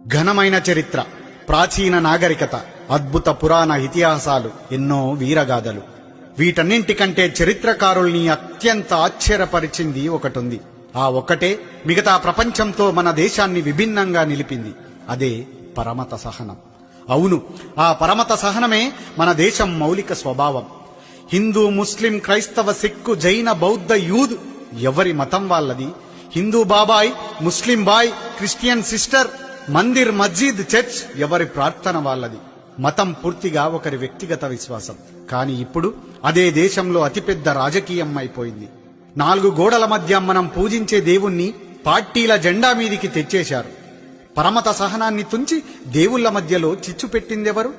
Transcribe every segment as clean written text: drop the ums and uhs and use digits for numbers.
ఘనమైన చరిత్ర, ప్రాచీన నాగరికత, అద్భుత పురాణ ఇతిహాసాలు, ఎన్నో వీరగాథలు. వీటన్నింటికంటే చరిత్రకారుల్ని అత్యంత ఆశ్చర్యపరిచింది ఒకటుంది. ఆ ఒక్కటే మిగతా ప్రపంచంతో మన దేశాన్ని విభిన్నంగా నిలిపింది. అదే పరమత సహనం. అవును, ఆ పరమత సహనమే మన దేశం మౌలిక స్వభావం. హిందూ, ముస్లిం, క్రైస్తవ, సిక్కు, జైన, బౌద్ధ, యూద్ ఎవరి మతం వాళ్ళది. హిందూ బాబాయ్, ముస్లిం బాయ్, క్రిస్టియన్ సిస్టర్, మందిర్, మస్జిద్, చర్చ్ ఎవరి ప్రార్థన వాళ్ళది. మతం పూర్తిగా ఒకరి వ్యక్తిగత విశ్వాసం. కానీ ఇప్పుడు అదే దేశంలో అతిపెద్ద రాజకీయం అయిపోయింది. 4 గోడల మధ్య మనం పూజించే దేవుణ్ణి పార్టీల జెండా మీదికి తెచ్చేశారు. పరమత సహనాన్ని తుంచి దేవుళ్ల మధ్యలో చిచ్చు పెట్టిందెవరు?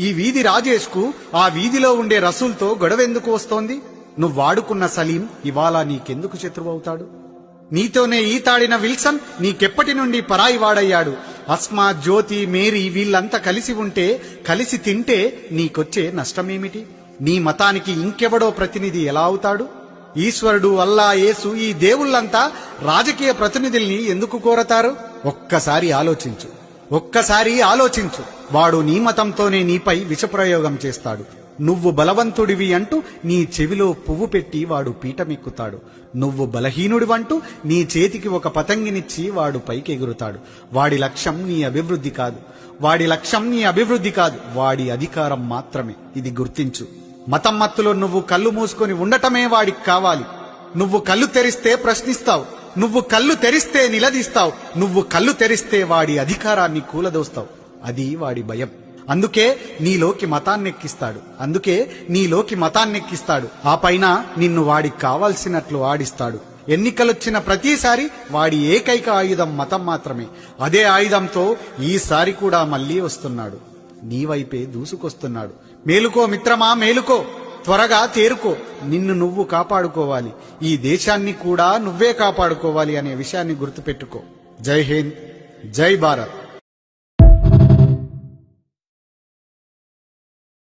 ఈ వీధి రాజేష్కు ఆ వీధిలో ఉండే రసూల్తో గొడవెందుకు వస్తోంది? నువ్వు వాడుకున్న సలీం ఇవాళ నీకెందుకు శత్రువవుతాడు? నీతోనే ఈతాడిన విల్సన్ నీకెప్పటి నుండి పరాయి వాడయ్యాడు? అస్మా, జ్యోతి, మేరీ వీళ్ళంతా కలిసి ఉంటే, కలిసి తింటే నీకొచ్చే నష్టమేమిటి? నీ మతానికి ఇంకెవడో ప్రతినిధి ఎలా అవుతాడు? ఈశ్వరుడు, అల్లా, యేసు ఈ దేవుళ్లంతా రాజకీయ ప్రతినిధుల్ని ఎందుకు కోరతారు? ఒక్కసారి ఆలోచించు. వాడు నీ మతంతోనే నీపై విషప్రయోగం చేస్తాడు. నువ్వు బలవంతుడివి అంటూ నీ చెవిలో పువ్వు పెట్టి వాడు పీఠమెక్కుతాడు. నువ్వు బలహీనుడివంటూ నీ చేతికి ఒక పతంగినిచ్చి వాడు పైకెగురుతాడు. వాడి లక్ష్యం నీ అభివృద్ధి కాదు, వాడి అధికారం మాత్రమే. ఇది గుర్తించు. మతం మత్తులో నువ్వు కళ్ళు మూసుకొని ఉండటమే వాడికి కావాలి. నువ్వు కళ్ళు తెరిస్తే ప్రశ్నిస్తావు, నువ్వు కళ్ళు తెరిస్తే నిలదీస్తావు, నువ్వు కళ్ళు తెరిస్తే వాడి అధికారాన్ని కూలదోస్తావు. అది వాడి భయం. అందుకే నీలోకి మతాన్నెక్కిస్తాడు. ఆ పైన నిన్ను వాడికి కావాల్సినట్లు ఆడిస్తాడు. ఎన్నికలొచ్చిన ప్రతిసారి వాడి ఏకైక ఆయుధం మతం మాత్రమే. అదే ఆయుధంతో ఈసారి కూడా మళ్లీ వస్తున్నాడు. నీ వైపే దూసుకొస్తున్నాడు. మేలుకో మిత్రమా, మేలుకో, త్వరగా తేరుకో. నిన్ను నువ్వు కాపాడుకోవాలి, ఈ దేశాన్ని కూడా నువ్వే కాపాడుకోవాలి అనే విషయాన్ని గుర్తుపెట్టుకో. జై హింద్, జై భారత్.